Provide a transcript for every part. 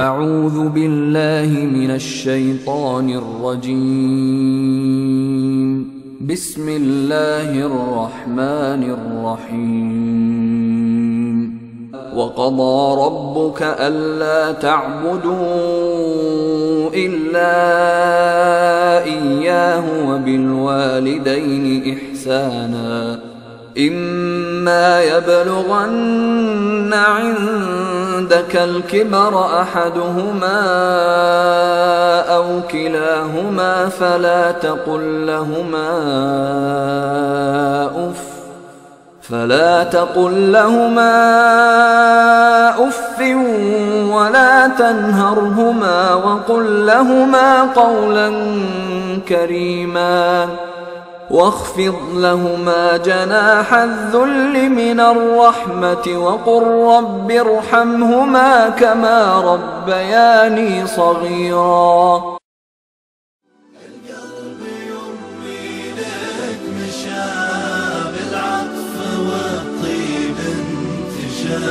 أعوذ بالله من الشيطان الرجيم. بسم الله الرحمن الرحيم. وقضى ربك ألا تعبدوا إلا إياه وبالوالدين إحسانا إما يبلغن عندك الكبر أحدهما أو كلاهما فلا تقل لهما أف ولا تنهرهما وقل لهما قولا كريما واخفض لهما جناح الذل من الرحمة وقل رب ارحمهما كما ربياني صغيرا. القلب يمي لك مشى بالعطف والطيب انتشى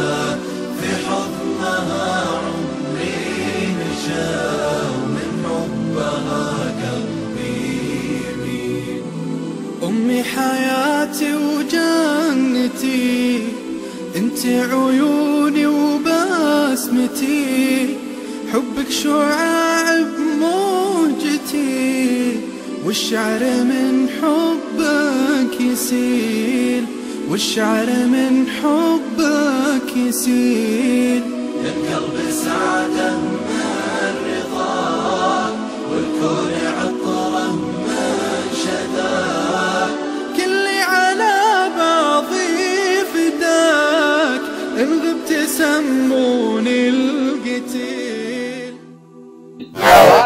في حضنها عمري نشا ومن حبها أمي حياتي وجنتي انت عيوني وبسمتي حبك شعاع بموجتي والشعر من حبك يسيل والشعر من حبك يسيل. القلب سعادة من رضاك والكون عطره من شداك كلي على بعضي فداك إن غبت سموني القتيل.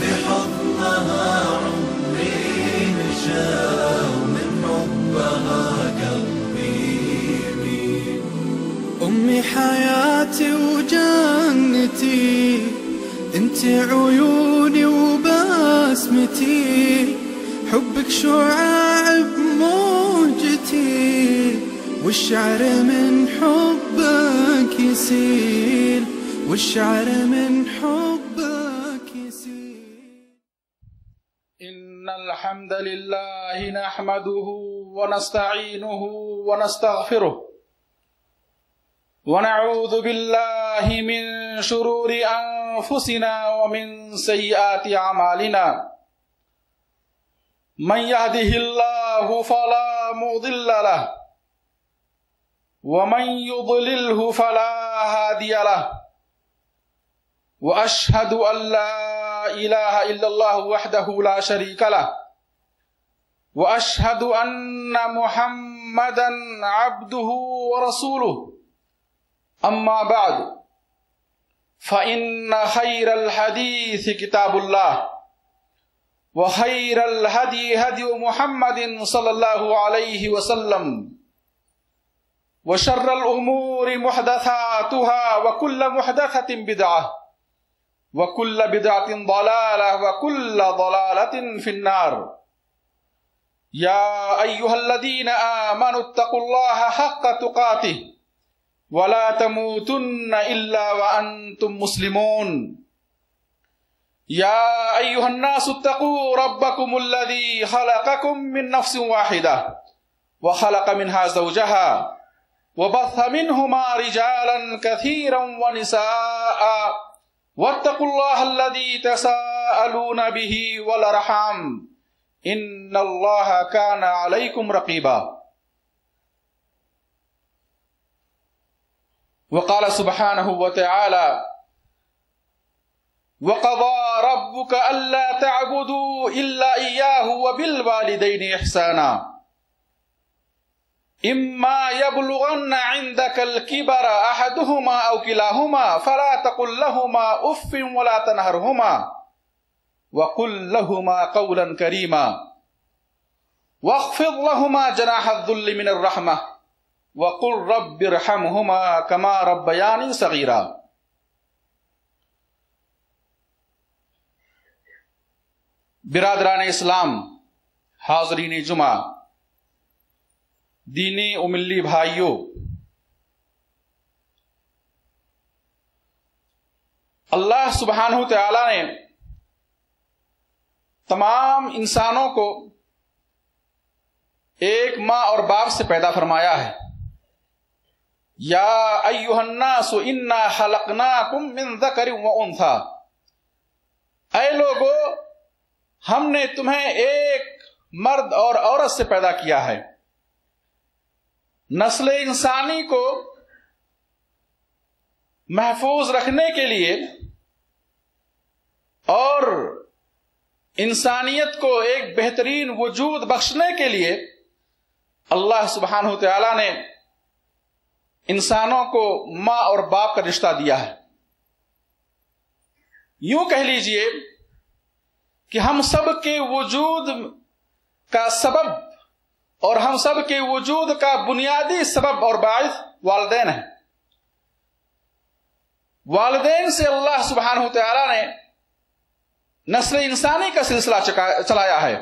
في حضنها عمري نشا ومن حبها قلبي يميل. أمي حياتي وجنتي انت عيوني وبسمتي حبك شعاع بموجتي والشعر من حبك يسيل والشعر من حبك يسيل. إن الحمد لله نحمده ونستعينه ونستغفره ونعوذ بالله من شرور أنفسنا ومن سيئات أعمالنا من يهده الله فلا مضل له ومن يضلله فلا هادي له وأشهد أن لا إله إلا الله وحده لا شريك له وأشهد أن محمدا عبده ورسوله أما بعد فإن خير الحديث كتاب الله وخير الهدي هدي محمد صلى الله عليه وسلم وشر الأمور محدثاتها وكل محدثة بدعة وكل بدعة ضلالة وكل ضلالة في النار يا أيها الذين آمنوا اتقوا الله حق تقاته ولا تموتن إلا وأنتم مسلمون يا أيها الناس اتقوا ربكم الذي خلقكم من نفس واحدة وخلق منها زوجها وبث منهما رجالا كثيرا ونساء واتقوا الله الذي تساءلون به والأرحام إن الله كان عليكم رقيبا وقال سبحانه وتعالى وقضى ربك ألا تعبدوا إلا إياه وبالوالدين إحسانا إما يبلغن عندك الكبر أحدهما أو كلاهما فلا تقل لهما أف ولا تنهرهما وقل لهما قولا كريما واخفض لهما جناح الذل من الرحمة وقل رب ارحمهما كما ربياني صغيرا. برادران اسلام، حاضرین جمعہ، دینی و ملی بھائیوں، اللہ سبحانہ تعالی نے تمام انسانوں کو ایک ماں اور باپ سے پیدا فرمایا ہے. یا ایھا الناس انا خلقناکم من ذکر و انثی، اے لوگو ہم نے تمہیں ایک مرد اور عورت سے پیدا کیا ہے. نسل انسانی کو محفوظ رکھنے کے لیے اور انسانیت کو ایک بہترین وجود بخشنے کے لیے اللہ سبحانہ تعالی نے انسانوں کو ماں اور باپ کا رشتہ دیا ہے. یوں کہہ لیجئے کہ ہم سب کے وجود کا سبب اور ہم سب کے وجود کا بنیادی سبب اور باعث والدین ہیں. والدین سے اللہ سبحانہ تعالی نے نسل انسانی کا سلسلہ چلایا ہے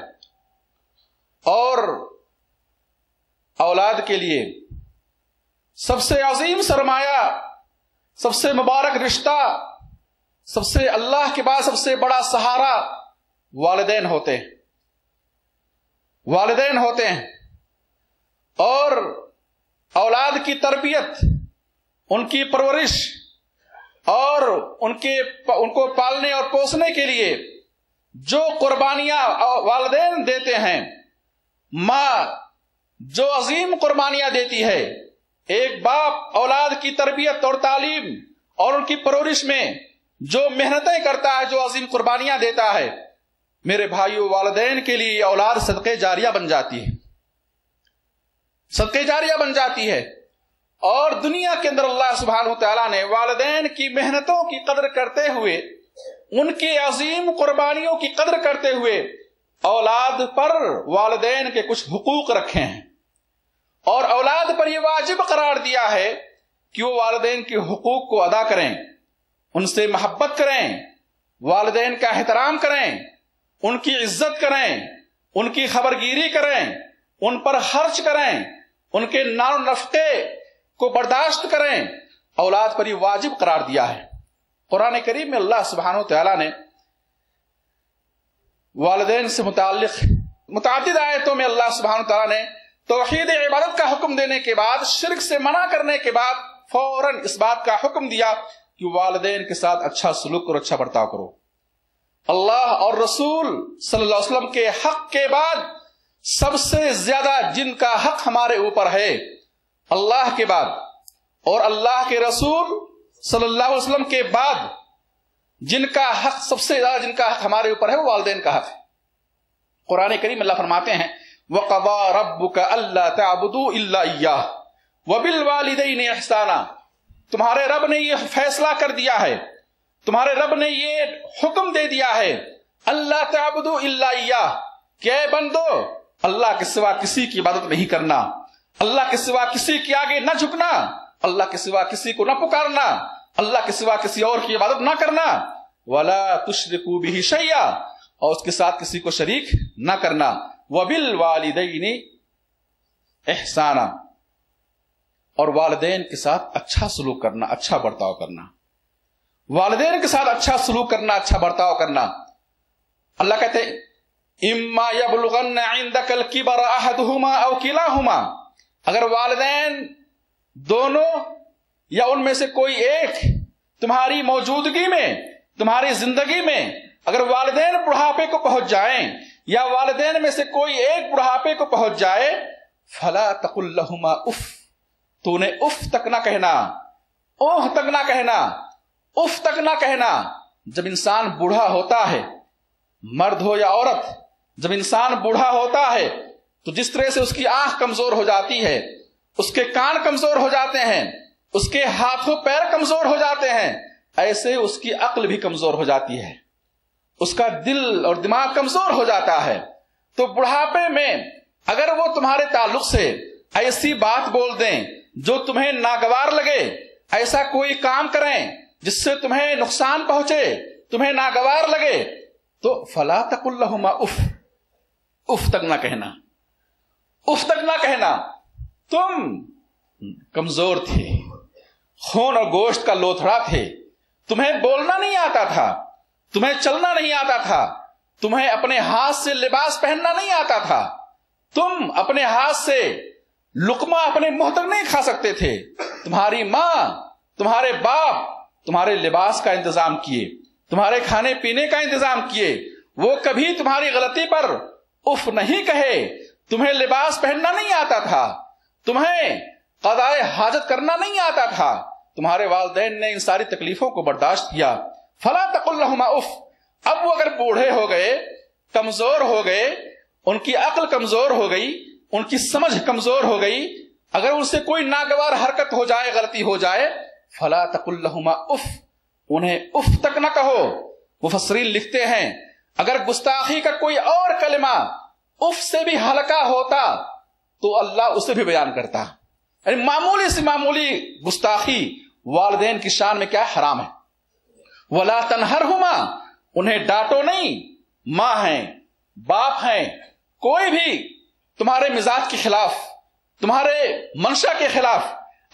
اور اولاد کے لیے سب سے عظیم سرمایہ، سب سے مبارک رشتہ، سب سے اللہ کے بعد سب سے بڑا سہارا والدین ہوتے ہیں. والدین ہوتے ہیں اور اولاد کی تربیت، ان کی پرورش اور ان کو پالنے اور پوسنے کے لیے جو قربانیاں والدین دیتے ہیں، ماں جو عظیم قربانیاں دیتی ہے، ایک باپ اولاد کی تربیت اور تعلیم اور ان کی پرورش میں جو محنتیں کرتا ہے، جو عظیم قربانیاں دیتا ہے، میرے بھائیو، والدین کے لیے اولاد صدقے جاریہ بن جاتی ہے، صدقے جاریہ بن جاتی ہے. اور دنیا کے اندر اللہ سبحانہ تعالیٰ نے والدین کی محنتوں کی قدر کرتے ہوئے، ان کی عظیم قربانیوں کی قدر کرتے ہوئے اولاد پر والدین کے کچھ حقوق رکھے ہیں اور اولاد پر یہ واجب قرار دیا ہے کہ وہ والدین کے حقوق کو ادا کریں، ان سے محبت کریں، والدین کا احترام کریں، ان کی عزت کریں، ان کی خبرگیری کریں، ان پر خرچ کریں، ان کے نان و نفقے کو برداشت کریں. اولاد پر یہ واجب قرار دیا ہے. قرآن کریم میں اللہ سبحانہ تعالیٰ نے والدین سے متعلق متعدد آیتوں میں اللہ سبحانہ تعالیٰ نے توحید عبادت کا حکم دینے کے بعد، شرک سے منع کرنے کے بعد فوراً اس بات کا حکم دیا کہ والدین کے ساتھ اچھا سلوک کرو، اچھا برتاؤ کرو۔ اللہ اور رسول صلی اللہ علیہ وسلم کے حق کے بعد سب سے زیادہ جن کا حق ہمارے اوپر ہے اللہ کے بعد، اور اللہ کے رسول صلی اللہ علیہ وسلم کے بعد جن کا حق سب سے زیادہ جن کا حق ہمارے اوپر ہے وہ والدین کا حق ہے۔ قرآن کریم اللہ فرماتے ہیں وَقَضَىٰ رَبُّكَ أَلَّا تَعْبُدُوا إِلَّا إِيَّاهُ وَبِالْوَالِدَيْنِ إِحْسَانًا، تمہارے رب نے یہ فیصلہ کر دیا ہے، تمہارے رب نے یہ حکم دے دیا ہے اللہ تعبدوا الا اياه، کہ اے بندو اللہ کے سوا کسی کی عبادت نہیں کرنا، اللہ کے سوا کسی کے آگے نہ جھکنا، اللہ کے سوا کسی کو نہ پکارنا، اللہ کے سوا کسی اور کی عبادت نہ کرنا، ولا تشرکوا به شیئا، اور اس کے ساتھ کسی کو شریک نہ کرنا، وبالوالدین احسانا، اور والدین کے ساتھ اچھا سلوک کرنا، اچھا برتاؤ کرنا، والدین کے ساتھ اچھا سلوک کرنا، اچھا برتاؤ کرنا۔ اللہ کہتے ہیں اما یبلغن عندک الکبر احدہما او کلاہما، اگر والدین دونوں یا ان میں سے کوئی ایک تمہاری موجودگی میں، تمہاری زندگی میں اگر والدین بڑھاپے کو پہنچ جائیں، یا والدین میں سے کوئی ایک بڑھاپے کو پہنچ جائے، فلا تقل لہما اف، تو انہیں اف تک نہ کہنا، اوہ تک نہ کہنا، اف تک نہ کہنا۔ جب انسان بوڑھا ہوتا ہے، مرد ہو یا عورت، جب انسان بوڑھا ہوتا ہے تو جس طرح سے اس کی آنکھ کمزور ہو جاتی ہے، اس کے کان کمزور ہو جاتے ہیں، اس کے ہاتھوں پیر کمزور ہو جاتے ہیں، ایسے اس کی عقل بھی کمزور ہو جاتی ہے، اس کا دل اور دماغ کمزور ہو جاتا ہے۔ تو بڑھاپے میں اگر وہ تمہارے تعلق سے ایسی بات بول دیں جو تمہیں ناگوار لگے، ایسا کوئی کام کریں جس سے تمہیں نقصان پہنچے، تمہیں ناگوار لگے، تو فلا تقل لہما اف، اف تک نہ کہنا، اف تک نہ کہنا۔ تم کمزور تھے، خون اور گوشت کا لوتھڑا تھے، تمہیں بولنا نہیں آتا تھا، تمہیں چلنا نہیں آتا تھا، تمہیں اپنے ہاتھ سے لباس پہننا نہیں آتا تھا، تم اپنے ہاتھ سے لقمہ اپنے منہ تک نہیں کھا سکتے تھے، تمہاری ماں، تمہارے باپ تمہارے لباس کا انتظام کیے، تمہارے کھانے پینے کا انتظام کیے، وہ کبھی تمہاری غلطی پر اف نہیں کہے، تمہیں لباس پہننا نہیں آتا تھا، تمہیں قضاء حاجت کرنا نہیں آتا تھا، تمہارے والدین نے ان ساری تکلیفوں کو برداشت کیا۔ فلا تقل لہما اف، اب وہ اگر بوڑھے ہو گئے، کمزور ہو گئے، ان کی عقل کمزور ہو گئی، ان کی سمجھ کمزور ہو گئی، اگر ان سے کوئی ناگوار حرکت ہو جائے، غلطی ہو جائے، فلا تقل لہما اف، انہیں اف تک نہ کہو۔ مفسرین لکھتے ہیں اگر گستاخی کا کوئی اور کلمہ اف سے بھی ہلکا ہوتا تو اللہ اسے بھی بیان کرتا، یعنی معمولی سے معمولی گستاخی والدین کی شان میں کیا حرام ہے۔ ولا تنہرہما، انہیں ڈانٹو نہیں، ماں ہیں، باپ ہیں، کوئی بھی تمہارے مزاج کے خلاف، تمہارے منشا کے خلاف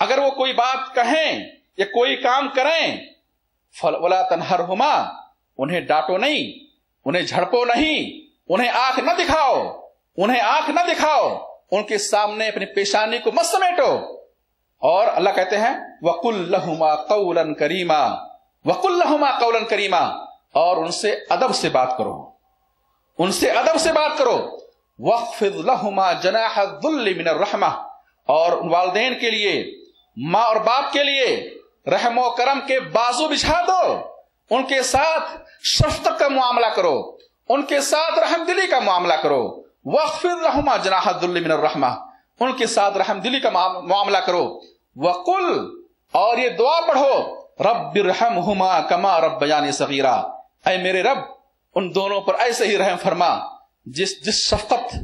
اگر وہ کوئی بات کہیں یا کوئی کام کریں، ولا تنہرہما، انہیں ڈانٹو نہیں، انہیں جھڑپو نہیں، انہیں آنکھ نہ دکھاؤ، انہیں آنکھ نہ دکھاؤ، ان کے سامنے اپنی پیشانی کو مت سمیٹو۔ اور اللہ کہتے ہیں وَقُلْ لَهُمَا قَوْلًا كَرِيمًا، وَقُلْ لَهُمَا قَوْلًا كَرِيمًا، اور ان سے ادب سے بات کرو، ان سے ادب سے بات کرو۔ وَاخْفِضْ لَهُمَا جَنَاحَ الذُّلِّ مِنَ الرَّحْمَةِ، اور ان والدین کے لیے، ماں اور باپ کے لیے رحم و کرم کے بازو بچھا دو، ان کے ساتھ شفقت کا معاملہ کرو، ان کے ساتھ رحم دلی کا معاملہ کرو۔ وَاخْفِضْ لَهُمَا جَنَاحَ الذُّلِّ مِنَ الرَّحْمَةِ، ان کے ساتھ رحم دلی کا معاملہ کرو۔ وَقُلْ، اور یہ دعا پڑھو، رَبِّ ارْحَمْهُمَا كَمَا رَبَّيَانِي صَغِيرًا، اے میرے رب ان دونوں پر ایسے ہی رحم فرما جس شفقت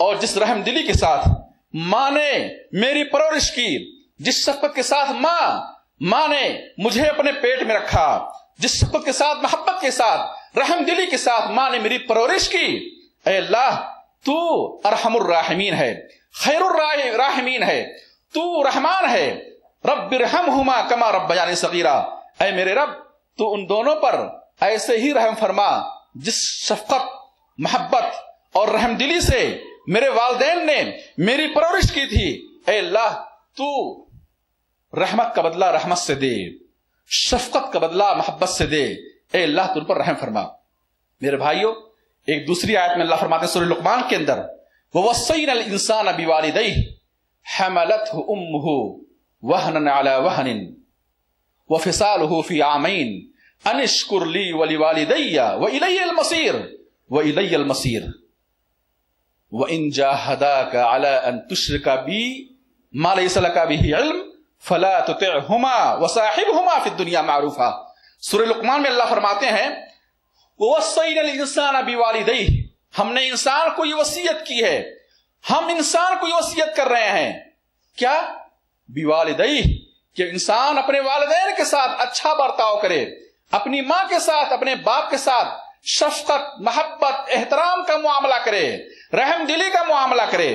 اور جس رحم دلی کے ساتھ ماں نے میری پرورش کی، جس شفقت کے ساتھ ماں نے مجھے اپنے پیٹ میں رکھا، جس شفقت کے ساتھ، محبت کے ساتھ، رحم دلی کے ساتھ ماں نے میری پرورش کی، اے اللہ تو ارحم الراحمین ہے، خیر الراحمین ہے، تو رحمان ہے۔ رب ارحمہما کما ربیانی صغیرا، اے میرے رب تو ان دونوں پر ایسے ہی رحم فرما جس شفقت، محبت اور رحم دلی سے میرے والدین نے میری پرورش کی تھی، اے اللہ تو رحمت کا بدلہ رحمت سے دے، شفقت کا بدلہ محبت سے دے، اے اللہ تم پر رحم فرما۔ میرے بھائیوں، ایک دوسری آیت میں اللہ فرماتے ہیں سورہ لقمان کے اندر، وَوَصَّيْنَا الْإِنسَانَ بِوَالِدَيْهِ حَمَلَتْهُ أُمُّهُ وَهْنًا عَلَى وَهْنٍ وَفِصَالُهُ فِي عَامَيْنِ أَنِ اشْكُرْ لِي وَلِوَالِدَيَّ وَإِلَيَّ الْمَصِيرُ وَإِلَيَّ الْمَصِيرُ وَإِنْ جَاهَدَاكَ عَلَى أَن تُشْرِكَ بِي مَا لَيْسَ لَكَ بِهِ عِلْمٌ فَلَا تُطِعْهُمَا وَصَاحِبْهُمَا فِي الدُّنْيَا مَعْرُوفًا۔ سورہ لقمان میں اللہ فرماتے ہیں وَوَصَّيْنَا الْإِنسَانَ بِوَالِدَيْهِ، ہم نے انسان کو یہ وصیت کی ہے، ہم انسان کو یہ وصیت کر رہے ہیں کیا؟ بِوَالِدَيْهِ، کہ انسان اپنے والدین کے ساتھ اچھا برتاؤ کرے، اپنی ماں کے ساتھ، اپنے باپ کے ساتھ شفقت، محبت، احترام کا معاملہ کرے، رحم دلی کا معاملہ کرے۔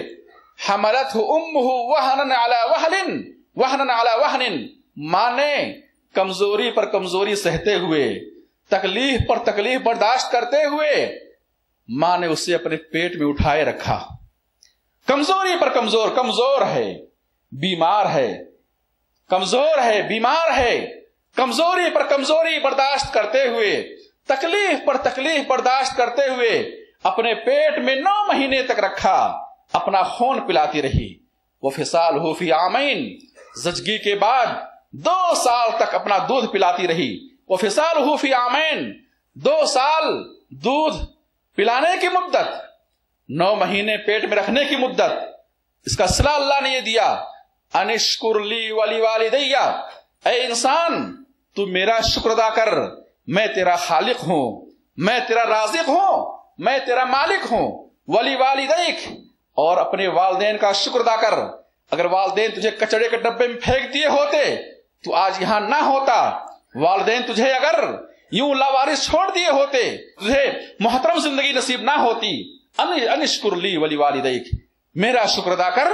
حملتہ امہ وہنا علی وہن، وہنا علی وہن، ماں نے کمزوری پر کمزوری سہتے ہوئے، تکلیف پر تکلیف برداشت کرتے ہوئے ماں نے اسے اپنے پیٹ میں اٹھائے رکھا۔ کمزوری پر کمزور، کمزور ہے، بیمار ہے، کمزور ہے، بیمار ہے، کمزوری پر کمزوری برداشت کرتے ہوئے، تکلیف پر تکلیف برداشت کرتے ہوئے اپنے پیٹ میں 9 مہینے تک رکھا، اپنا خون پلاتی رہی۔ وَفِصَالُهُ فِي عَامَيْنِ، زچگی کے بعد 2 سال تک اپنا دودھ پلاتی رہی۔ وَفِصَالُهُ فِي عَامَيْنِ، 2 سال دودھ پلانے کی مدت، 9 مہینے پیٹ میں رکھنے کی مدت، اس کا صلہ اللہ نے یہ دیا، انشکر لی ولیوالدی، اے انسان تو میرا شکر ادا کر، میں تیرا خالق ہوں، میں تیرا رازق ہوں، میں تیرا مالک ہوں۔ ولیوالدیک، اور اپنے والدین کا شکر ادا کر۔ اگر والدین تجھے کچڑے کے ڈبے میں پھینک دیے ہوتے تو آج یہاں نہ ہوتا، والدین تجھے اگر یوں لاوارث چھوڑ دیے ہوتے تجھے محترم زندگی نصیب نہ ہوتی۔ انشکر لی ولیوالدیک، میرا شکر ادا کر،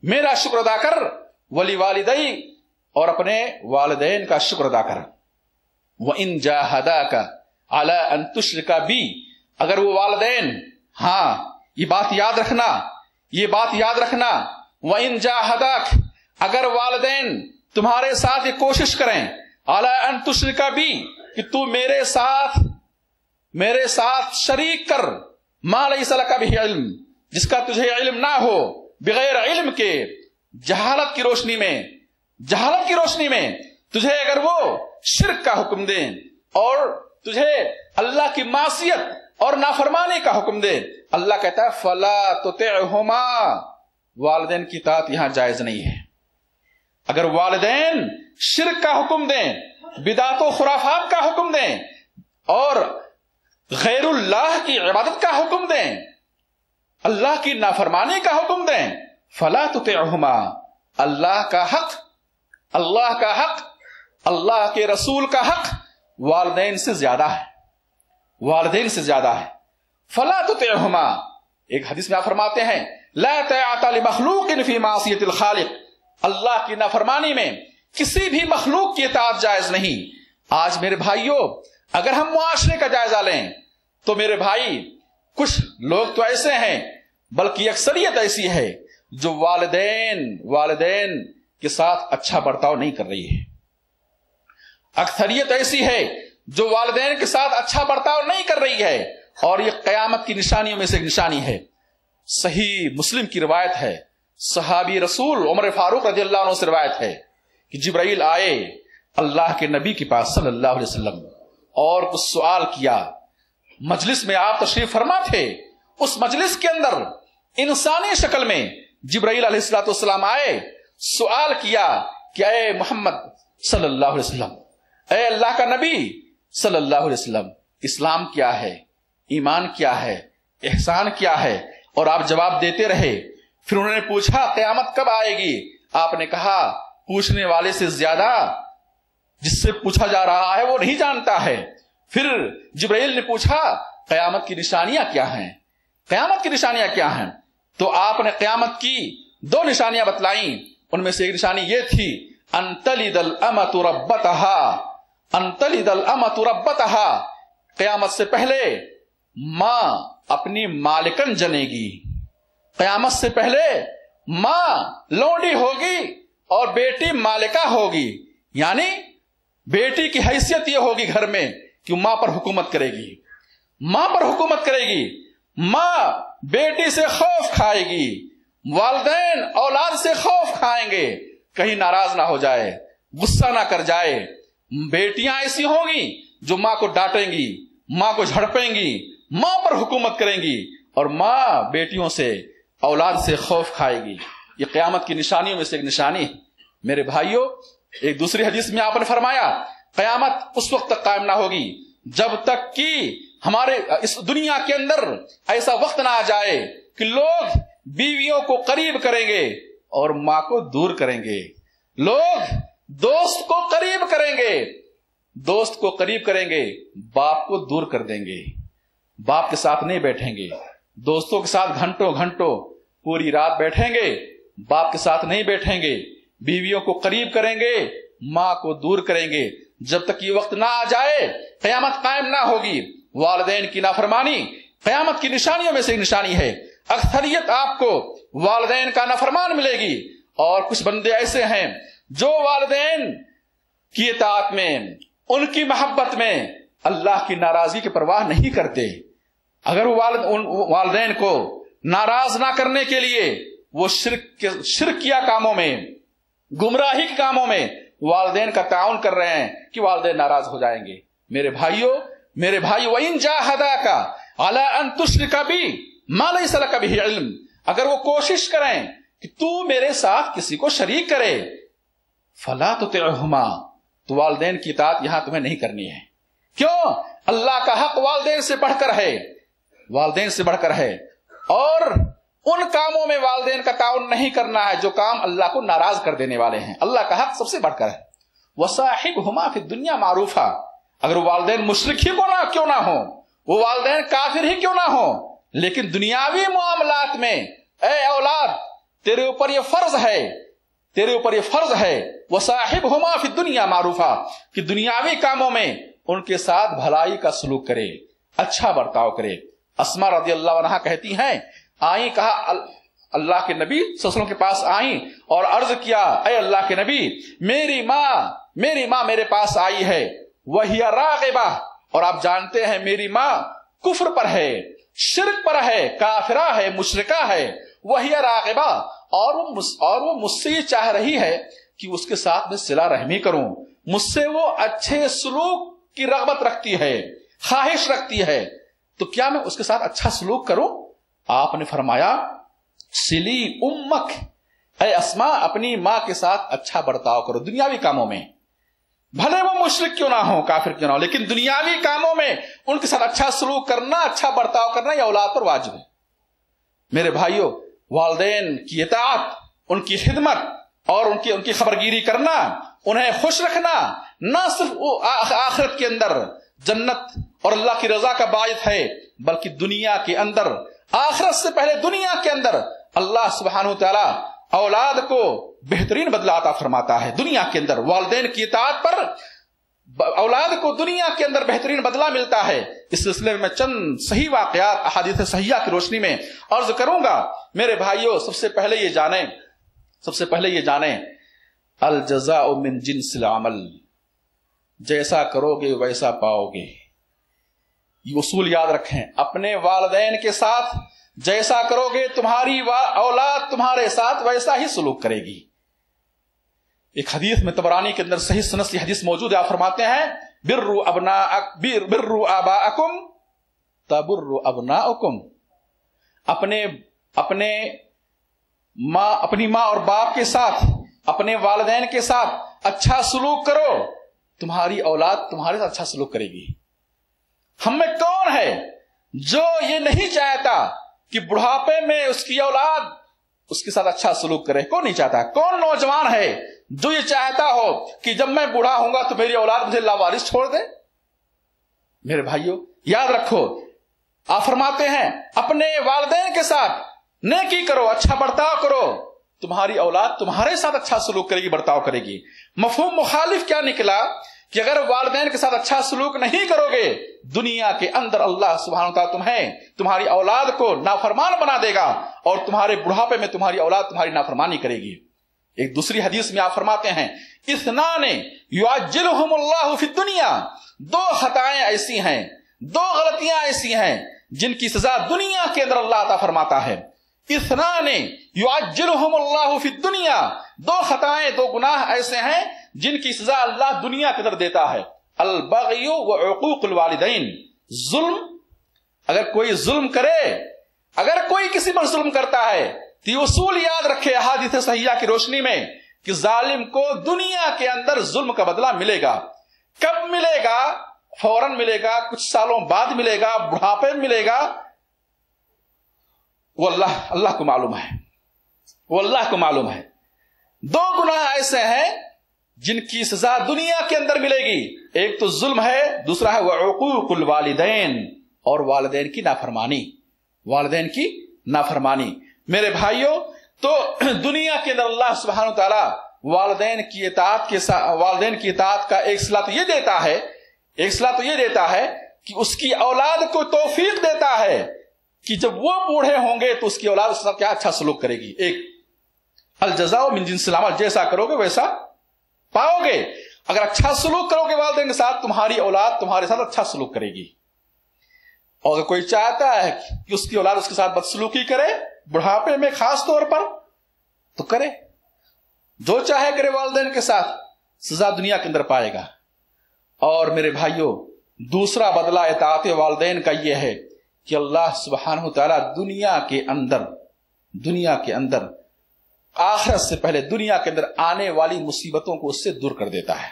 میرا شکر ادا کر، ولیوالدی، اور اپنے والدین کا شکر ادا کر۔ وَإِن جَاهَدَاكَ عَلَىٰ أَن تُشْرِكَ بِي، اگر وہ والدین، ہاں یہ بات یاد رکھنا، یہ بات یاد رکھنا، وَإِن جَاهَدَاكَ، اگر والدین تمہارے ساتھ یہ کوشش کریں، عَلَىٰ أَن تُشْرِكَ بِي، کہ تو میرے ساتھ شریک کر، مَا لَيْسَ لَكَ بِهِ علم، جس کا تجھے علم نہ ہو، بغیر علم کے، جہالت کی روشنی میں تجھے اگر وہ شرک کا حکم دیں اور تجھے اللہ کی معصیت اور نافرمانی کا حکم دے، اللہ کہتا ہے فَلَا تُطِعْهُمَا، والدین کی اطاعت یہاں جائز نہیں ہے۔ اگر والدین شرک کا حکم دیں، بدعت و خرافات کا حکم دیں اور غیر اللہ کی عبادت کا حکم دیں، اللہ کی نافرمانی کا حکم دیں، فَلَا تُطِعْهُمَا، اللہ کا حق، اللہ کے رسول کا حق والدین سے زیادہ ہے، والدین سے زیادہ ہے۔ فَلَا تُطِعْهُمَا، ایک حدیث میں آپ فرماتے ہیں لَا طَاعَةَ لِمَخْلُوقٍ فِي مَعْصِيَةِ الْخَالِقِ، اللہ کی نافرمانی میں کسی بھی مخلوق کی اطاعت جائز نہیں۔ آج میرے بھائیوں، اگر ہم معاشرے کا جائزہ لیں تو میرے بھائی کچھ لوگ تو ایسے ہیں، بلکہ اکثریت ایسی ہے جو والدین کے ساتھ اچھا برتاؤ نہیں کر رہی ہے۔ اکثریت ایسی ہے جو والدین کے ساتھ اچھا برتاؤ نہیں کر رہی ہے، اور یہ قیامت کی نشانیوں میں سے ایک نشانی ہے۔ صحیح مسلم کی روایت ہے، صحابی رسول عمر فاروق رضی اللہ عنہ سے روایت ہے کہ جبرائیل آئے اللہ کے نبی کے پاس صلی اللہ علیہ وسلم اور کچھ سوال کیا۔ مجلس میں آپ تشریف فرما تھے، اس مجلس کے اندر انسانی شکل میں جبرائیل علیہ السلام آئے، سوال کیا کہ اے محمد صلی اللہ علیہ وسلم، اے اللہ کا نبی صلی اللہ علیہ وسلم، اسلام کیا ہے، ایمان کیا ہے، احسان کیا ہے؟ اور آپ جواب دیتے رہے۔ پھر انہوں نے پوچھا قیامت کب آئے گی؟ آپ نے کہا پوچھنے والے سے زیادہ جس سے پوچھا جا رہا ہے وہ نہیں جانتا ہے۔ پھر جبرائیل نے پوچھا قیامت کی نشانیاں کیا ہیں، قیامت کی نشانیاں کیا ہیں؟ تو آپ نے قیامت کی 2 نشانیاں بتلائیں۔ ان میں سے ایک نشانی یہ تھی ان تلد الامۃ ربتها، ان تلد الامۃ ربتها، قیامت سے پہلے ماں اپنی مالکن جنے گی، قیامت سے پہلے ماں لونڈی ہوگی اور بیٹی مالکہ ہوگی، یعنی بیٹی کی حیثیت یہ ہوگی گھر میں کہ ماں پر حکومت کرے گی، ماں پر حکومت کرے گی، ماں بیٹی سے خوف کھائے گی، والدین اولاد سے خوف کھائیں گے کہیں ناراض نہ ہو جائے، غصہ نہ کر جائے۔ بیٹیاں ایسی ہوں گی جو ماں کو ڈانٹیں گی، ماں کو جھڑپیں گی، ماں پر حکومت کریں گی، اور ماں بیٹیوں سے اولاد سے خوف کھائے گی۔ یہ قیامت کی نشانیوں میں سے ایک نشانی ہے۔ میرے بھائیوں، ایک دوسری حدیث میں آپ نے فرمایا قیامت اس وقت تک قائم نہ ہوگی جب تک کہ ہمارے اس دنیا کے اندر ایسا وقت نہ آ جائے کہ لوگ بیویوں کو قریب کریں گے اور ماں کو دور کریں گے، لوگ دوست کو قریب کریں گے، دوست کو قریب کریں گے، باپ کو دور کر دیں گے، باپ کے ساتھ نہیں بیٹھیں گے، دوستوں کے ساتھ گھنٹوں گھنٹوں پوری رات بیٹھیں گے، باپ کے ساتھ نہیں بیٹھیں گے، بیویوں کو قریب کریں گے، ماں کو دور کریں گے۔ جب تک یہ وقت نہ آ جائے قیامت قائم نہ ہوگی۔ والدین کی نافرمانی قیامت کی نشانیوں میں سے ایک نشانی ہے۔ اکثریت آپ کو والدین کا نافرمان ملے گی، اور کچھ بندے ایسے ہیں جو والدین کی اطاعت میں، ان کی محبت میں اللہ کی ناراضگی کی پرواہ نہیں کرتے۔ اگر والدین کو ناراض نہ کرنے کے لیے وہ شرکیہ کاموں میں، گمراہی کے کاموں میں والدین کا تعاون کر رہے ہیں کہ والدین ناراض ہو جائیں گے۔ میرے بھائیو، وَإِن جَاهَدَاكَ عَلَىٰ أَن تُشْرِكَ بِي مَا لَيْسَ لَكَ بِهِ عِلْمٌ، اگر وہ کوشش کریں کہ تو میرے ساتھ کسی کو شریک کرے، فَلَا تُطِعْهُمَا، تو والدین کی اطاعت یہاں تمہیں نہیں کرنی ہے۔ کیوں؟ اللہ کا حق والدین سے بڑھ کر ہے، والدین سے بڑھ کر ہے، اور ان کاموں میں والدین کا تعاون نہیں کرنا ہے جو کام اللہ کو ناراض کر دینے والے ہیں۔ اللہ کا حق سب سے بڑھ کر ہے۔ وَصَاحِبْهُمَا فِي الدُّنْيَا مَعْرُوفًا، اگر والدین مشرک ہی کیوں نہ ہو، وہ والدین کافر ہی کیوں نہ ہو، لیکن دنیاوی معاملات میں اے اولاد تیرے اوپر یہ فرض ہے، تیرے اوپر یہ فرض ہے وَصَاحِبْهُمَا فِي الدُّنْيَا مَعْرُوفًا، کہ دنیاوی کاموں میں ان کے ساتھ بھلائی کا سلوک کرے، اچھا برتاؤ کرے۔ اسماء رضی اللہ عنہا کہتی ہیں، آئیں، کہا اللہ کے نبی صلی اللہ علیہ وسلم کے پاس آئیں اور عرض کیا، اے اللہ کے نبی، میری ماں میرے پاس آئی ہے، وَهِيَ رَاغِبَةٌ، اور آپ جانتے ہیں میری ماں کفر پر ہے، شرک پر ہے، کافرہ ہے، مشرکہ ہے، وَهِيَ رَاغِبَةٌ، اور وہ مجھ سے یہ چاہ رہی ہے کہ اس کے ساتھ میں صلہ رحمی کروں، مجھ سے وہ اچھے سلوک کی رغبت رکھتی ہے، خواہش رکھتی ہے، تو کیا میں اس کے ساتھ اچھا سلوک کروں؟ آپ نے فرمایا، سلی امک، اے اسماء اپنی ماں کے ساتھ اچھا برتاؤ کرو دنیاوی کاموں میں، بھلے وہ مشرک کیوں نہ ہو، کافر کیوں نہ ہو، لیکن دنیاوی کاموں میں ان کے ساتھ اچھا سلوک کرنا، اچھا برتاؤ کرنا یہ اولاد پر واجب ہے۔ میرے بھائیوں، والدین کی اطاعت، ان کی خدمت اور ان کی خبرگیری کرنا، انہیں خوش رکھنا، نہ صرف آخرت کے اندر جنت اور اللہ کی رضا کا باعث ہے، بلکہ دنیا کے اندر، آخرت سے پہلے دنیا کے اندر اللہ سبحانہ وتعالی اولاد کو بہترین بدلہ عطا فرماتا ہے۔ دنیا کے اندر والدین کی اطاعت پر اولاد کو دنیا کے اندر بہترین بدلہ ملتا ہے۔ اس سلسلے میں چند صحیح واقعات احادیث صحیحہ کی روشنی میں عرض کروں گا۔ میرے بھائیوں، سب سے پہلے یہ جانیں الجزاء من جنس العمل، جیسا کرو گے ویسا پاؤ گے۔ یہ اصول یاد رکھیں، اپنے والدین کے ساتھ جیسا کرو گے تمہاری اولاد تمہارے ساتھ ویسا ہی سلوک کرے گی۔ ایک حدیث میں طبرانی کے اندر صحیح سند سے حدیث موجود ہے، آپ فرماتے ہیں بروا آباءکم تبروا ابناؤکم، اپنی ماں اور باپ کے ساتھ، اپنے والدین کے ساتھ اچھا سلوک کرو، تمہاری اولاد تمہارے ساتھ اچھا سلوک کرے گی۔ ہم میں کون ہے جو یہ نہیں چاہتا کہ بڑھاپے میں اس کی اولاد اس کے ساتھ اچھا سلوک کرے؟ کون نہیں چاہتا؟ کون نوجوان ہے جو یہ چاہتا ہو کہ جب میں بوڑھا ہوں گا تو میری اولاد مجھے لاوارث چھوڑ دے؟ میرے بھائیوں، یاد رکھو، آپ فرماتے ہیں اپنے والدین کے ساتھ نیکی کرو، اچھا برتاؤ کرو، تمہاری اولاد تمہارے ساتھ اچھا سلوک کرے گی، برتاؤ کرے گی۔ مفہوم مخالف کیا نکلا کہ اگر والدین کے ساتھ اچھا سلوک نہیں کرو گے، دنیا کے اندر اللہ سبحانہ وتعالیٰ تمہاری اولاد کو نافرمان بنا دے گا، اور تمہارے بڑھاپے میں تمہاری اولاد تمہاری نافرمانی کرے گی. ایک دوسری حدیث میں آپ فرماتے ہیں اثنان یعجلہم اللہ فی الدنیا، دو خطائیں ایسی ہیں، دو غلطیاں ایسی ہیں جن کی سزا دنیا کے اندر اللہ عطا فرماتا ہے. اثنان یعجلہم اللہ فی الدنیا، دو خطائیں، دو گناہ ایسے ہیں جن کی سزا اللہ دنیا کے اندر دیتا ہے. البغی وعقوق الوالدین، ظلم، اگر کوئی ظلم کرے، اگر کوئی کسی پر ظلم کرتا ہے تو یہ اصول یاد رکھے احادیث صحیحہ کی روشنی میں کہ ظالم کو دنیا کے اندر ظلم کا بدلہ ملے گا. کب ملے گا؟ فوراً ملے گا، کچھ سالوں بعد ملے گا، بڑھاپے میں ملے گا، وہ اللہ کو معلوم ہے، وہ اللہ کو معلوم ہے. دو گناہ ایسے ہیں جن کی سزا دنیا کے اندر ملے گی. ایک تو ظلم ہے، دوسرا ہے وعقوق الوالدین، اور والدین کی نافرمانی، والدین کی نافرمانی. میرے بھائیوں، تو دنیا کے اندر اللہ سبحانہ وتعالی والدین کی اطاعت کا ایک صلاح تو یہ دیتا ہے کہ اس کی اولاد کو توفیق دیتا ہے کہ جب وہ بوڑھے ہوں گے تو اس کی اولاد اس کے ساتھ کیا اچھا سلوک کرے گی. ایک الجزاء من جنس العمل، جیسا کرو گے ویسا پاؤ گے. اگر اچھا سلوک کرو گے والدین کے ساتھ، تمہاری اولاد تمہارے ساتھ اچھا سلوک کرے گی. اور اگر کوئی چاہتا ہے کہ اس کی اولاد اس کے ساتھ بدسلوکی کرے بڑھاپے میں خاص طور پر، تو کرے، جو چاہے کرے والدین کے ساتھ، سزا دنیا کے اندر پائے گا. اور میرے بھائیوں، دوسرا بدلہ اطاعت والدین کا یہ ہے کہ اللہ سبحانہ وتعالی دنیا کے اندر آخرت سے پہلے دنیا کے اندر آنے والی مصیبتوں کو اس سے دور کر دیتا ہے.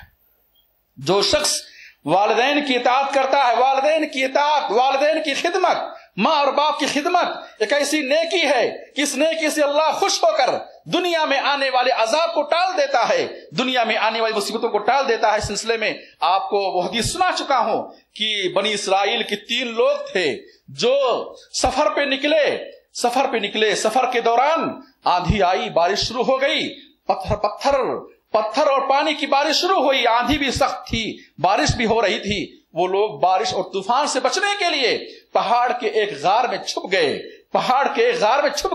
جو شخص والدین کی اطاعت کرتا ہے، والدین کی اطاعت، والدین کی خدمت، ماں اور باپ کی خدمت ایک ایسی نیکی ہے کہ اس نیکی سے اللہ خوش ہو کر دنیا میں آنے والے عذاب کو ٹال دیتا ہے، دنیا میں آنے والی مصیبتوں کو ٹال دیتا ہے. اس سلسلے میں آپ کو وہ حدیث سنا چکا ہوں کہ بنی اسرائیل کے 3 لوگ تھے جو سفر پہ نکلے، سفر کے دوران آندھی آئی، بارش شروع ہو گئی، پتھر اور پانی کی بارش شروع ہوئی، آندھی بھی سخت تھی، بارش بھی ہو رہی تھی. وہ لوگ بارش اور طوفان سے بچنے کے لیے پہاڑ کے ایک غار میں چھپ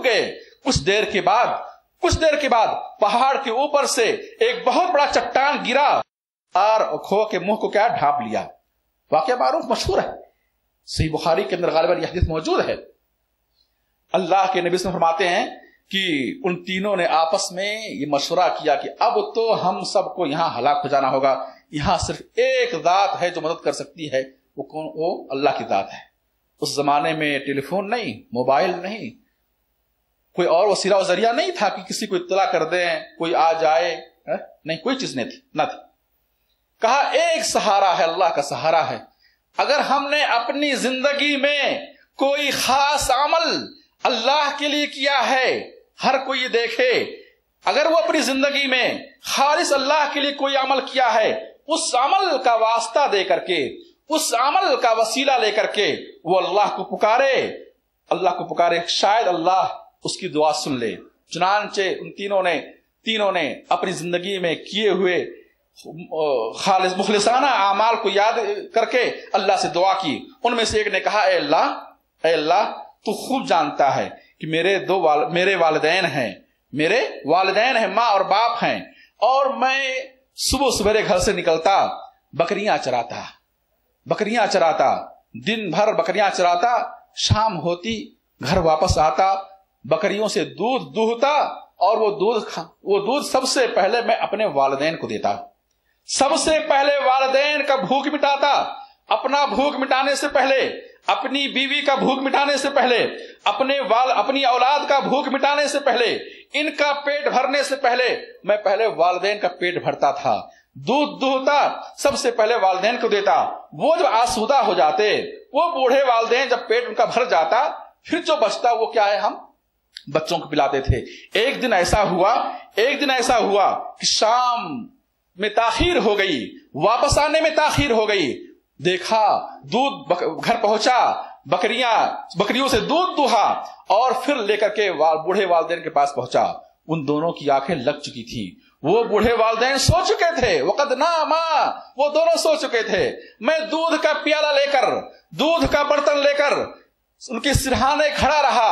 گئے. کچھ دیر کے بعد پہاڑ کے اوپر سے ایک بہت بڑا چٹان گرا اور کھو کے منہ کو کیا ڈھانپ لیا. واقعہ معروف مشہور ہے، صحیح بخاری کے اندر غالباً یہ حدیث موجود ہے. اللہ کے نبی صلی اللہ علیہ وسلم فرماتے ہیں کہ ان تینوں نے آپس میں یہ مشورہ کیا کہ اب تو ہم سب کو یہاں ہلاک ہو جانا ہوگا، یہاں صرف ایک ذات ہے جو مدد کر سکتی ہے، وہ کون؟ وہ اللہ کی ذات ہے. اس زمانے میں ٹیلی فون نہیں، موبائل نہیں، کوئی اور وسیلہ و ذریعہ نہیں تھا کہ کسی کو اطلاع کر دیں، کوئی آ جائے، نہیں، کوئی چیز نہیں تھی. کہا ایک سہارا ہے، اللہ کا سہارا ہے. اگر ہم نے اپنی زندگی میں کوئی خاص عمل اللہ کے لیے کیا ہے، ہر کوئی یہ دیکھے، اگر وہ اپنی زندگی میں خالص اللہ کے لیے کوئی عمل کیا ہے، اس عمل کا واسطہ دے کر کے، اس عمل کا وسیلہ لے کر کے وہ اللہ کو پکارے، شاید اللہ اس کی دعا سن لے. چنانچہ ان تینوں نے اپنی زندگی میں کیے ہوئے خالص مخلصانہ اعمال کو یاد کر کے اللہ سے دعا کی. ان میں سے ایک نے کہا اے اللہ تو خوب جانتا ہے کہ میرے والدین ہیں، ماں اور باپ ہیں، اور میں صبح سویرے گھر سے نکلتا، بکریاں چراتا، دن بھر بکریاں چراتا، شام ہوتی گھر واپس آتا، بکریوں سے دودھ دوہتا، اور وہ دودھ سب سے پہلے میں اپنے والدین کو دیتا. سب سے پہلے والدین کا بھوک مٹاتا، اپنا بھوک مٹانے سے پہلے، اپنی بیوی کا بھوک مٹانے سے پہلے، اپنی اولاد کا بھوک مٹانے سے پہلے، ان کا پیٹ بھرنے سے پہلے میں پہلے والدین کا پیٹ بھرتا تھا. دودھ دوہتا، سب سے پہلے والدین کو دیتا. وہ جو آسودہ ہو جاتے، وہ بوڑھے والدین جب پیٹ ان کا بھر جاتا، پھر جو بچتا وہ کیا ہے، ہم بچوں کو پلاتے تھے. ایک دن ایسا ہوا کہ شام میں تاخیر ہو گئی، واپس آنے میں تاخیر ہو گئی. دیکھا دودھ گھر پہنچا، بکریوں سے دودھ دوہا، اور پھر لے کر کے بوڑھے والدین کے پاس پہنچا. ان دونوں کی آنکھیں لگ چکی تھی. وہ بوڑھے والدین سو چکے تھے، وقد ناما، وہ دونوں سو چکے تھے. میں دودھ کا پیالہ لے کر، دودھ کا برتن لے کر ان کے سرہانے کھڑا رہا.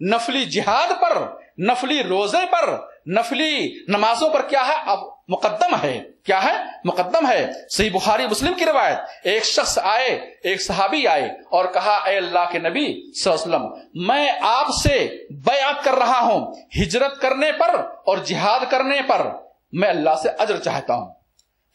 نفلی جہاد پر، نفلی روزے پر، نفلی نمازوں پر کیا ہے؟ اب مقدم ہے. کیا ہے؟ مقدم ہے. صحیح بخاری مسلم کی روایت، ایک شخص آئے، ایک صحابی آئے اور کہا اے اللہ کے نبی صلی اللہ علیہ وسلم، میں آپ سے بیعت کر رہا ہوں، ہجرت کرنے پر اور جہاد کرنے پر میں اللہ سے اجر چاہتا ہوں.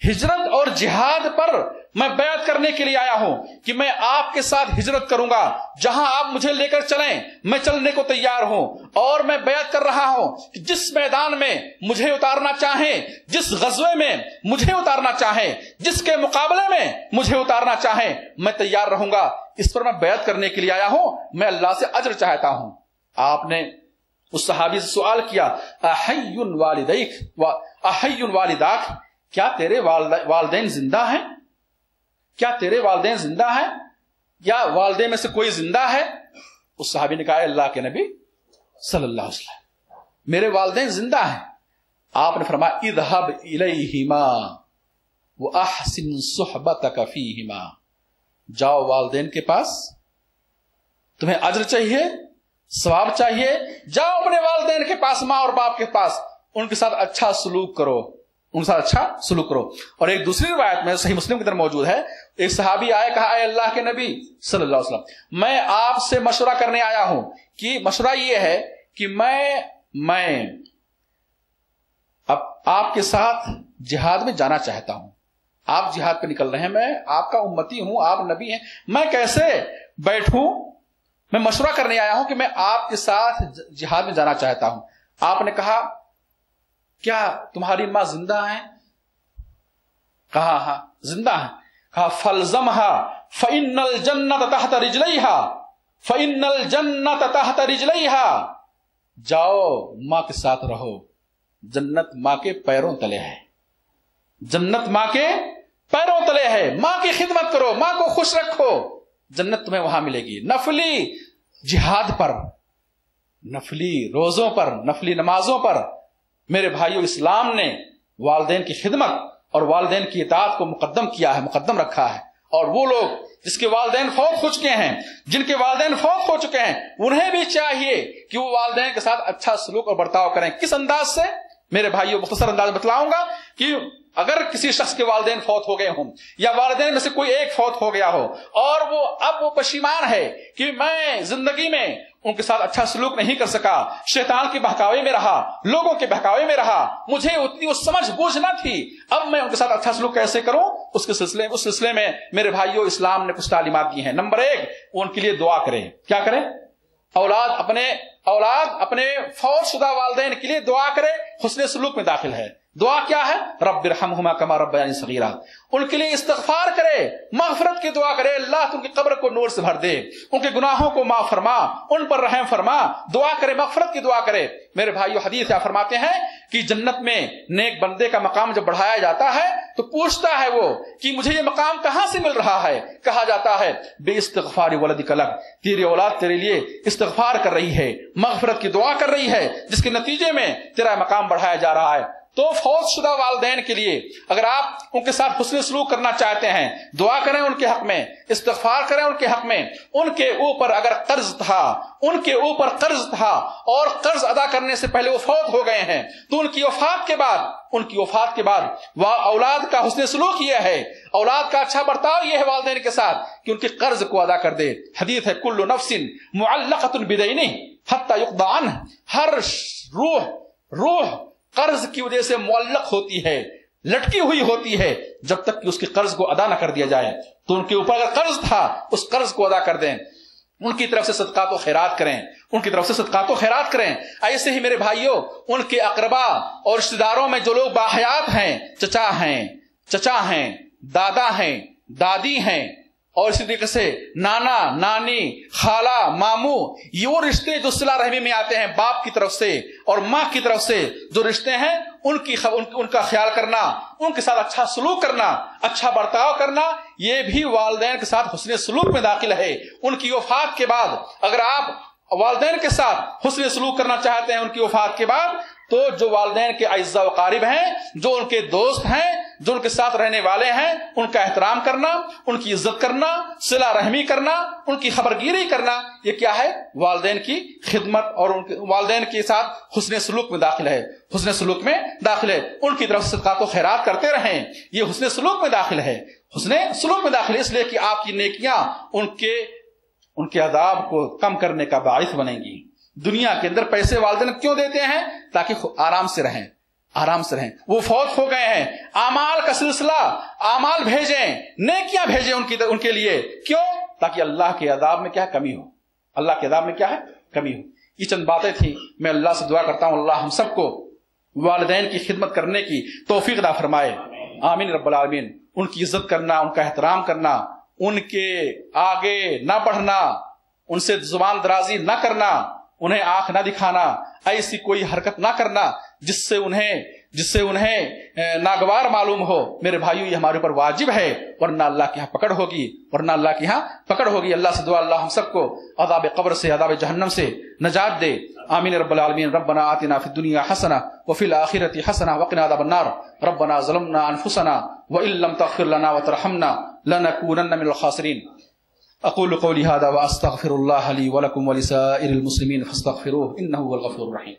ہجرت اور جہاد پر میں بیعت کرنے کے لیے آیا ہوں کہ میں آپ کے ساتھ ہجرت کروں گا، جہاں آپ مجھے لے کر چلیں میں چلنے کو تیار ہوں. اور میں بیعت کر رہا ہوں کہ جس میدان میں مجھے اتارنا چاہیں، جس غزوے میں مجھے اتارنا چاہیں، جس کے مقابلے میں مجھے اتارنا چاہیں، میں تیار رہوں گا. اس پر میں بیعت کرنے کے لیے آیا ہوں، میں اللہ سے اجر چاہتا ہوں. آپ نے اس صحابی سے سوال کیا، احی والدیک احی والداک، کیا تیرے والدین زندہ ہیں؟ کیا تیرے والدین زندہ ہیں؟ یا والدین میں سے کوئی زندہ ہے؟ اس صحابی نے کہا اللہ کے نبی صلی اللہ علیہ وسلم میرے والدین زندہ ہیں. آپ نے فرمایا اذهب الیہما واحسن صحبتک فیہما، جاؤ والدین کے پاس، تمہیں اجر چاہیے، ثواب چاہیے، جاؤ اپنے والدین کے پاس، ماں اور باپ کے پاس، ان کے ساتھ اچھا سلوک کرو، ان کے ساتھ اچھا سلوک کرو. اور ایک دوسری روایت میں صحیح مسلم کے اندر موجود ہے، ایک صحابی آئے، کہا اے اللہ کے نبی صلی اللہ علیہ وسلم، میں آپ سے مشورہ کرنے آیا ہوں کہ مشورہ یہ ہے کہ میں اب آپ کے ساتھ جہاد میں جانا چاہتا ہوں. آپ جہاد پہ نکل رہے ہیں، میں آپ کا امتی ہوں، آپ نبی ہیں، میں کیسے بیٹھوں؟ میں مشورہ کرنے آیا ہوں کہ میں آپ کے ساتھ جہاد میں جانا چاہتا ہوں. آپ نے کہا کیا تمہاری ماں زندہ ہیں؟ کہا ہاں زندہ ہیں. کہا فَالْزَمْهَا فَإِنَّ الْجَنَّةَ تَحْتَ رِجْلَيْهَا فَإِنَّ الْجَنَّةَ تَحْتَ رِجْلَيْهَا، جاؤ ماں کے ساتھ رہو، جنت ماں کے پیروں تلے ہے، جنت ماں کے پیروں تلے ہے. ماں کی خدمت کرو، ماں کو خوش رکھو، جنت تمہیں وہاں ملے گی. نفلی جہاد پر، نفلی روزوں پر، نفلی نمازوں پر میرے بھائیو اسلام نے والدین کی خدمت اور والدین کی اطاعت کو مقدم کیا ہے، مقدم رکھا ہے. اور وہ لوگ جس کے والدین فوت ہو چکے ہیں، جن کے والدین فوت ہو چکے ہیں، انہیں بھی چاہیے کہ وہ والدین کے ساتھ اچھا سلوک اور برتاؤ کریں. کس انداز سے؟ میرے بھائیو مختصر انداز بتلاؤں گا کہ اگر کسی شخص کے والدین فوت ہو گئے ہوں یا والدین میں سے کوئی ایک فوت ہو گیا ہو اور وہ پشیمان ہے کہ میں زندگی میں ان کے ساتھ اچھا سلوک نہیں کر سکا، شیطان کے بہکاوے میں رہا، لوگوں کے بہکاوے میں رہا، مجھے اتنی وہ سمجھ بوجھ نہ تھی، اب میں ان کے ساتھ اچھا سلوک کیسے کروں؟ اس سلسلے میں میرے بھائیوں اسلام نے کچھ تعلیمات دی ہیں. نمبر 1، ان کے لیے دعا کریں. کیا کریں؟ اولاد اپنے فوت شدہ والدین کے لیے دعا کرے، حسن سلوک میں داخل ہے. دعا کیا ہے؟ رب ارحمہما کما ربیانی صغیرا. ان کے لیے استغفار کرے، مغفرت کی دعا کرے، اللہ تو ان کی قبر کو نور سے بھر دے، ان کے گناہوں کو معاف فرما، ان پر رحم فرما. دعا کرے، مغفرت کی دعا کرے. میرے بھائیو حدیث کیا فرماتے ہیں کہ جنت میں نیک بندے کا مقام جب بڑھایا جاتا ہے تو پوچھتا ہے وہ کہ مجھے یہ مقام کہاں سے مل رہا ہے؟ کہا جاتا ہے بے استغفار ولدک لک، تیری اولاد تیرے لیے استغفار کر رہی ہے، مغفرت کی دعا کر رہی ہے، جس کے نتیجے میں تیرا مقام بڑھایا جا رہا ہے. تو فوت شدہ والدین کے لیے اگر آپ ان کے ساتھ حسن سلوک کرنا چاہتے ہیں، دعا کریں ان کے حق میں، استغفار کریں ان کے حق میں. ان کے اوپر اگر قرض تھا اور قرض ادا کرنے سے پہلے وہ فوت ہو گئے ہیں تو ان کی وفات کے بعد اولاد کا حسن سلوک یہ ہے، اولاد کا اچھا برتاؤ یہ ہے والدین کے ساتھ کہ ان کے قرض کو ادا کر دے. حدیث ہے کل نفس معلقۃ بدینہ حتی یقضى عنہ، ہر روح قرض کی وجہ سے معلق ہوتی ہے، لٹکی ہوئی ہوتی ہے جب تک کہ اس کے قرض کو ادا نہ کر دیا جائے. تو ان کے اوپر اگر قرض تھا اس قرض کو ادا کر دیں، ان کی طرف سے صدقات و خیرات کریں. ایسے ہی میرے بھائیوں ان کے اقربا اور رشتہ داروں میں جو لوگ باحیات ہیں، چچا ہیں، دادا ہیں، دادی ہیں، اور اسی طریقے سے نانا، نانی، خالہ، ماموں، یہ وہ رشتے جو صلہ رحمی میں آتے ہیں باپ کی طرف سے اور ماں کی طرف سے جو رشتے ہیں، ان کا خیال کرنا، ان کے ساتھ اچھا سلوک کرنا، اچھا برتاؤ کرنا، یہ بھی والدین کے ساتھ حسن سلوک میں داخل ہے. ان کی وفات کے بعد اگر آپ والدین کے ساتھ حسن سلوک کرنا چاہتے ہیں ان کی وفات کے بعد تو جو والدین کے اعزاء و قارب ہیں، جو ان کے دوست ہیں، جو ان کے ساتھ رہنے والے ہیں، ان کا احترام کرنا، ان کی عزت کرنا، صلہ رحمی کرنا، ان کی خبرگیری کرنا، یہ کیا ہے؟ والدین کی خدمت اور ان کے والدین کے ساتھ حسن سلوک میں داخل ہے، حسن سلوک میں داخل ہے، ان کی طرف صدقات و خیرات کرتے رہیں، یہ حسن سلوک میں داخل ہے، حسن سلوک میں داخل ہے، اس لیے کہ آپ کی نیکیاں ان کے عذاب کو کم کرنے کا باعث بنیں گی۔ دنیا کے اندر پیسے والدین کیوں دیتے ہیں؟ تاکہ آرام سے رہیں، آرام سے رہیں۔ وہ فوت ہو گئے ہیں، اعمال کا سلسلہ، اعمال بھیجیں، نیکیاں بھیجیں ان کے لیے، کیوں؟ تاکہ اللہ کے عذاب میں کیا کمی ہو، اللہ کے عذاب میں کیا ہے؟ کمی ہو۔ یہ چند باتیں تھیں، میں اللہ سے دعا کرتا ہوں اللہ ہم سب کو والدین کی خدمت کرنے کی توفیق عطا فرمائے، آمین رب العالمین۔ ان کی عزت کرنا، ان کا احترام کرنا، ان کے آگے نہ بڑھنا، ان سے زبان درازی نہ کرنا، انہیں آنکھ نہ دکھانا، ایسی کوئی حرکت نہ کرنا جس سے انہیں ناگوار معلوم ہو۔ میرے بھائیو، یہ ہمارے اوپر واجب ہے، ورنہ اللہ کے یہاں پکڑ ہوگی، اللہ سے دعا اللہ ہم سب کو عذاب قبر سے، عذاب جہنم سے نجات دے، آمین رب العالمین۔ ربنا آتنا فی الدنیا حسنہ وفی الآخرۃ حسنہ وقنا عذاب النار، ربنا ظلمنا انفسنا وان لم تغفر لنا وترحمنا لنکونن من الخاسرین۔ اقول قولی هذا واستغفر الله لي ولكم ولسائر المسلمين فاستغفروه انه هو الغفور الرحيم۔